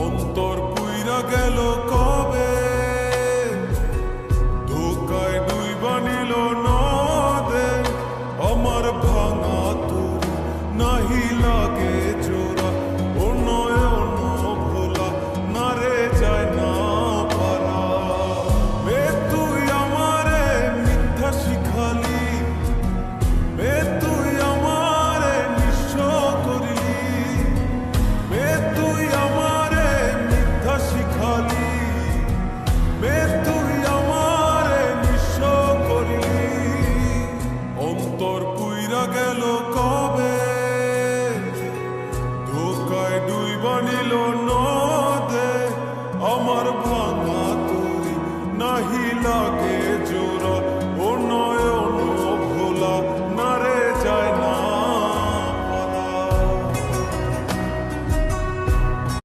অন্তর পুইরা গেল কবে, ধোকায় ডুইবা নিল নদে। আমার ভাঙা তোর নাহি লাগে জোড়া, ও নয়ন ভোলা না রে যায় না পারা। মে তুই আমারে মিথ্যা শিখালি, মে তুই আমারে নিঃস্ব করলি, মে তুই আমারে মিথ্যা শিখালি, মে তুই আমারে নিঃস্ব করলি। অন্তর পুইরা গেল কবে, ধোকায় ডুইবা নিল নদে। আমার ভাঙা তুই নাহি লাগে জোড়া।